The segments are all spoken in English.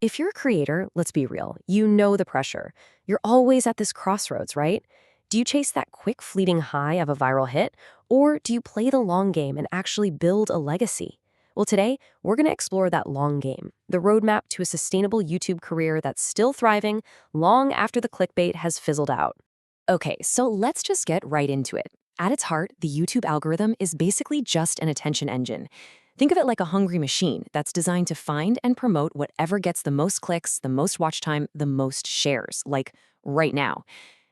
If you're a creator, let's be real, you know the pressure. You're always at this crossroads, right? Do you chase that quick, fleeting high of a viral hit, or do you play the long game and actually build a legacy? Well, today, we're going to explore that long game, the roadmap to a sustainable YouTube career that's still thriving long after the clickbait has fizzled out. Okay, so let's just get right into it. At its heart, the YouTube algorithm is basically just an attention engine. Think of it like a hungry machine that's designed to find and promote whatever gets the most clicks, the most watch time, the most shares, like right now.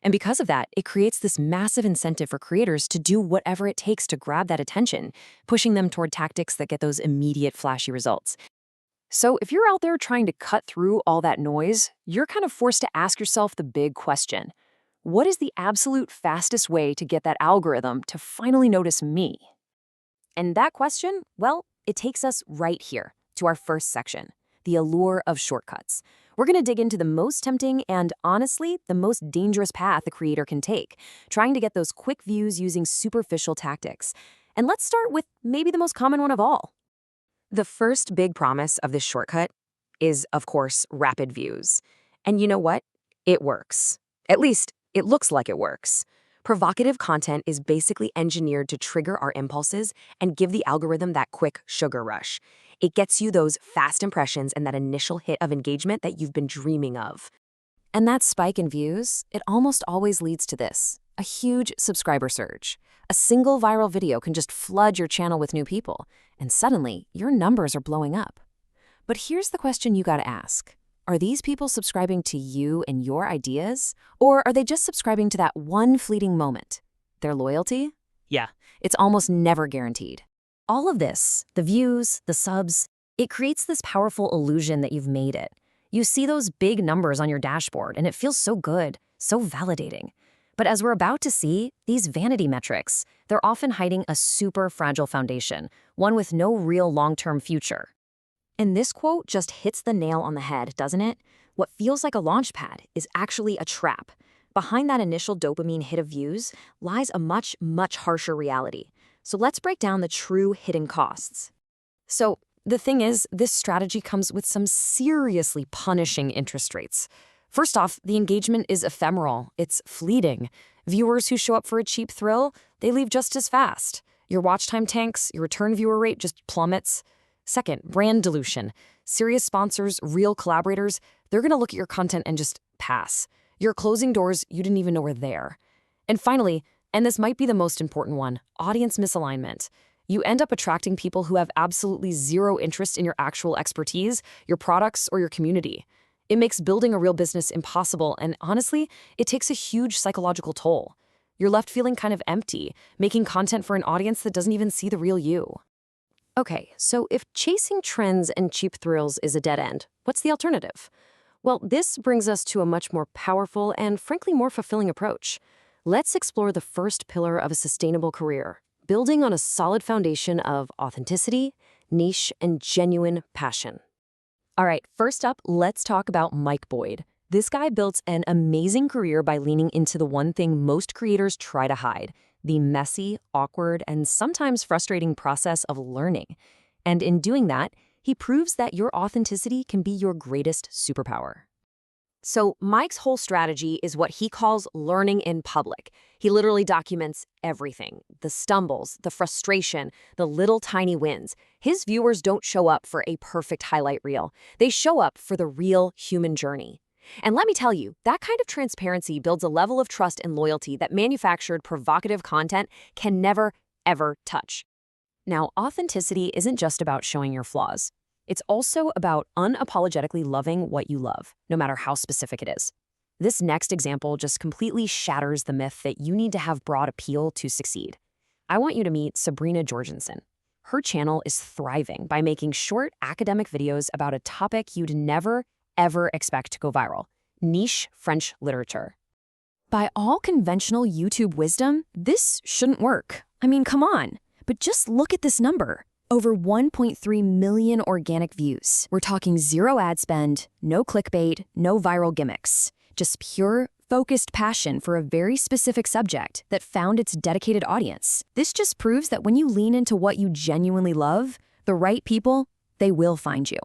And because of that, it creates this massive incentive for creators to do whatever it takes to grab that attention, pushing them toward tactics that get those immediate flashy results. So if you're out there trying to cut through all that noise, you're kind of forced to ask yourself the big question. What is the absolute fastest way to get that algorithm to finally notice me? And that question, well, it takes us right here to our first section, the allure of shortcuts. We're going to dig into the most tempting and, honestly, the most dangerous path a creator can take, trying to get those quick views using superficial tactics. And let's start with maybe the most common one of all. The first big promise of this shortcut is, of course, rapid views. And you know what? It works. At least, it looks like it works. Provocative content is basically engineered to trigger our impulses and give the algorithm that quick sugar rush. It gets you those fast impressions and that initial hit of engagement that you've been dreaming of. And that spike in views, it almost always leads to this, a huge subscriber surge. A single viral video can just flood your channel with new people, and suddenly your numbers are blowing up. But here's the question you gotta ask. Are these people subscribing to you and your ideas, or are they just subscribing to that one fleeting moment? Their loyalty? Yeah, it's almost never guaranteed. All of this, the views, the subs, it creates this powerful illusion that you've made it. You see those big numbers on your dashboard, and it feels so good, so validating. But as we're about to see, these vanity metrics, they're often hiding a super fragile foundation, one with no real long-term future. And this quote just hits the nail on the head, doesn't it? What feels like a launch pad is actually a trap. Behind that initial dopamine hit of views lies a much, much harsher reality. So let's break down the true hidden costs. So the thing is, this strategy comes with some seriously punishing interest rates. First off, the engagement is ephemeral. It's fleeting. Viewers who show up for a cheap thrill, they leave just as fast. Your watch time tanks, your return viewer rate just plummets. Second, brand dilution. Serious sponsors, real collaborators, they're going to look at your content and just pass. You're closing doors you didn't even know were there. And finally, and this might be the most important one, audience misalignment. You end up attracting people who have absolutely zero interest in your actual expertise, your products, or your community. It makes building a real business impossible, and honestly, it takes a huge psychological toll. You're left feeling kind of empty, making content for an audience that doesn't even see the real you. Okay, so if chasing trends and cheap thrills is a dead end, what's the alternative? Well, this brings us to a much more powerful and frankly more fulfilling approach. Let's explore the first pillar of a sustainable career, building on a solid foundation of authenticity, niche, and genuine passion. All right, first up, let's talk about Mike Boyd. This guy built an amazing career by leaning into the one thing most creators try to hide, the messy, awkward, and sometimes frustrating process of learning. And in doing that, he proves that your authenticity can be your greatest superpower. So Mike's whole strategy is what he calls learning in public. He literally documents everything, the stumbles, the frustration, the little tiny wins. His viewers don't show up for a perfect highlight reel. They show up for the real human journey. And let me tell you, that kind of transparency builds a level of trust and loyalty that manufactured, provocative content can never, ever touch. Now, authenticity isn't just about showing your flaws. It's also about unapologetically loving what you love, no matter how specific it is. This next example just completely shatters the myth that you need to have broad appeal to succeed. I want you to meet Sabrina Jorgensen. Her channel is thriving by making short academic videos about a topic you'd never, ever expect to go viral: niche French literature. By all conventional YouTube wisdom, this shouldn't work. I mean, come on. But just look at this number. Over 1.3 million organic views. We're talking zero ad spend, no clickbait, no viral gimmicks. Just pure, focused passion for a very specific subject that found its dedicated audience. This just proves that when you lean into what you genuinely love, the right people, they will find you.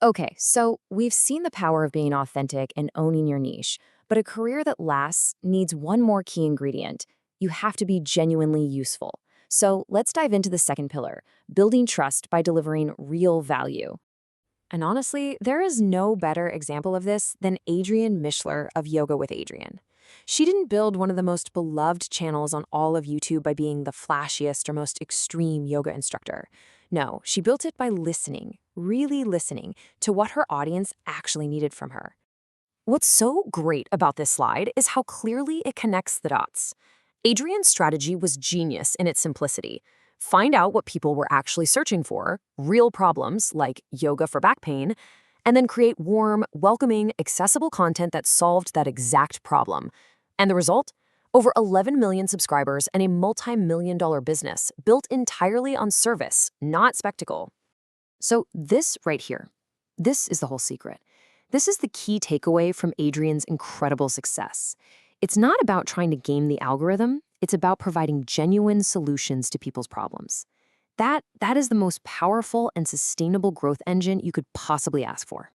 Okay, so we've seen the power of being authentic and owning your niche, but a career that lasts needs one more key ingredient. You have to be genuinely useful. So let's dive into the second pillar, building trust by delivering real value. And honestly, there is no better example of this than Adrienne Mishler of Yoga with Adrienne. She didn't build one of the most beloved channels on all of YouTube by being the flashiest or most extreme yoga instructor. No, she built it by listening, really listening to what her audience actually needed from her. What's so great about this slide is how clearly it connects the dots. Adrienne's strategy was genius in its simplicity. Find out what people were actually searching for, real problems like yoga for back pain, and then create warm, welcoming, accessible content that solved that exact problem. And the result? Over 11 million subscribers and a multi-million-dollar business built entirely on service, not spectacle. So this right here, this is the whole secret. This is the key takeaway from Adrienne's incredible success. It's not about trying to game the algorithm, it's about providing genuine solutions to people's problems. That is the most powerful and sustainable growth engine you could possibly ask for.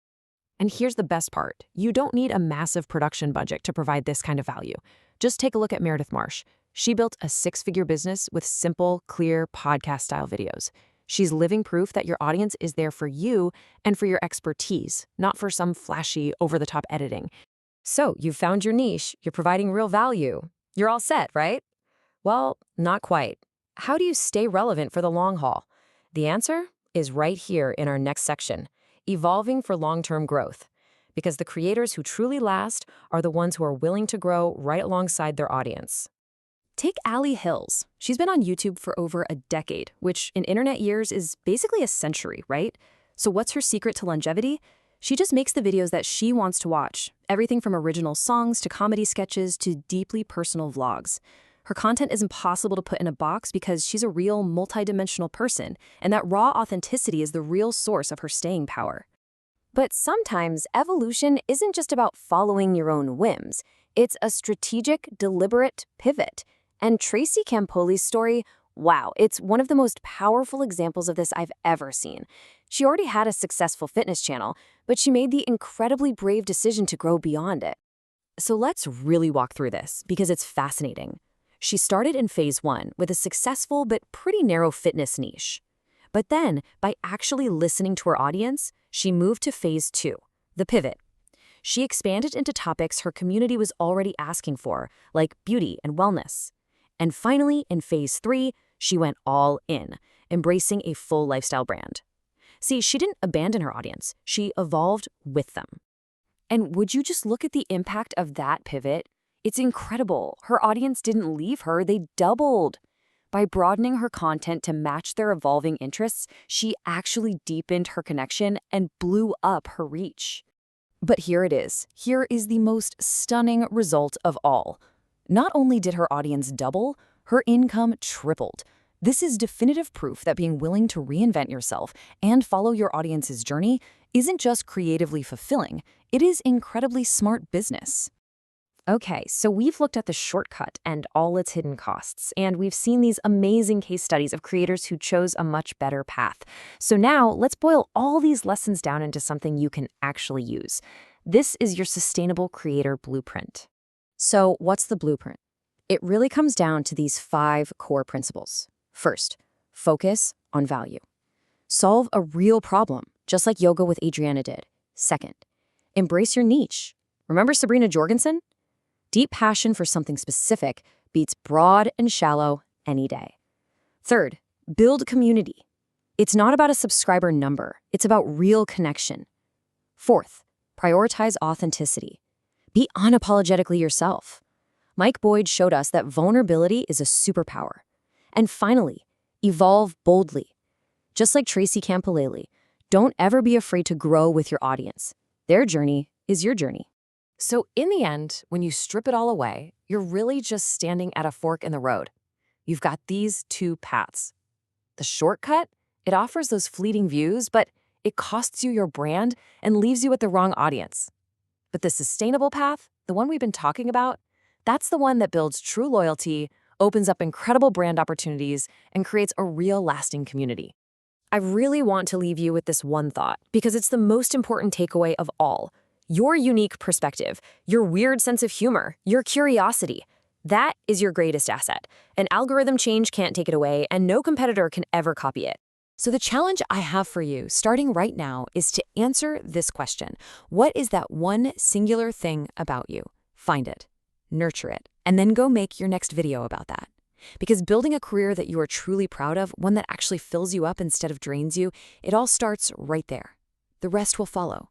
And here's the best part. You don't need a massive production budget to provide this kind of value. Just take a look at Meredith Marsh. She built a six-figure business with simple, clear, podcast-style videos. She's living proof that your audience is there for you and for your expertise, not for some flashy, over-the-top editing. So you've found your niche, you're providing real value. You're all set, right? Well, not quite. How do you stay relevant for the long haul? The answer is right here in our next section, evolving for long-term growth. Because the creators who truly last are the ones who are willing to grow right alongside their audience. Take Allie Hills. She's been on YouTube for over a decade, which in internet years is basically a century, right? So what's her secret to longevity? She just makes the videos that she wants to watch, everything from original songs to comedy sketches to deeply personal vlogs. Her content is impossible to put in a box because she's a real multidimensional person, and that raw authenticity is the real source of her staying power. But sometimes evolution isn't just about following your own whims. It's a strategic, deliberate pivot. And Tracy Campoli's story, wow, it's one of the most powerful examples of this I've ever seen. She already had a successful fitness channel, but she made the incredibly brave decision to grow beyond it. So let's really walk through this because it's fascinating. She started in phase 1 with a successful but pretty narrow fitness niche. But then, by actually listening to her audience, she moved to phase 2, the pivot. She expanded into topics her community was already asking for, like beauty and wellness. And finally, in phase 3, she went all in, embracing a full lifestyle brand. See, she didn't abandon her audience, she evolved with them. And would you just look at the impact of that pivot? It's incredible. Her audience didn't leave her, they doubled. By broadening her content to match their evolving interests, she actually deepened her connection and blew up her reach. But here it is. Here is the most stunning result of all. Not only did her audience double, her income tripled. This is definitive proof that being willing to reinvent yourself and follow your audience's journey isn't just creatively fulfilling, it is incredibly smart business. Okay, so we've looked at the shortcut and all its hidden costs, and we've seen these amazing case studies of creators who chose a much better path. So now let's boil all these lessons down into something you can actually use. This is your sustainable creator blueprint. So what's the blueprint? It really comes down to these 5 core principles. First, focus on value. Solve a real problem, just like Yoga with Adriana did. Second, embrace your niche. Remember Sabrina Jorgensen? Deep passion for something specific beats broad and shallow any day. Third, build community. It's not about a subscriber number, it's about real connection. Fourth, prioritize authenticity. Be unapologetically yourself. Mike Boyd showed us that vulnerability is a superpower. And finally, evolve boldly. Just like Tracy Campolele, don't ever be afraid to grow with your audience. Their journey is your journey. So in the end, when you strip it all away, you're really just standing at a fork in the road. You've got these 2 paths. The shortcut, it offers those fleeting views, but it costs you your brand and leaves you with the wrong audience. But the sustainable path, the one we've been talking about, that's the one that builds true loyalty, opens up incredible brand opportunities, and creates a real lasting community. I really want to leave you with this one thought because it's the most important takeaway of all. Your unique perspective, your weird sense of humor, your curiosity. That is your greatest asset. An algorithm change can't take it away, and no competitor can ever copy it. So the challenge I have for you, starting right now, is to answer this question. What is that one singular thing about you? Find it, nurture it, and then go make your next video about that. Because building a career that you are truly proud of, one that actually fills you up instead of drains you, it all starts right there. The rest will follow.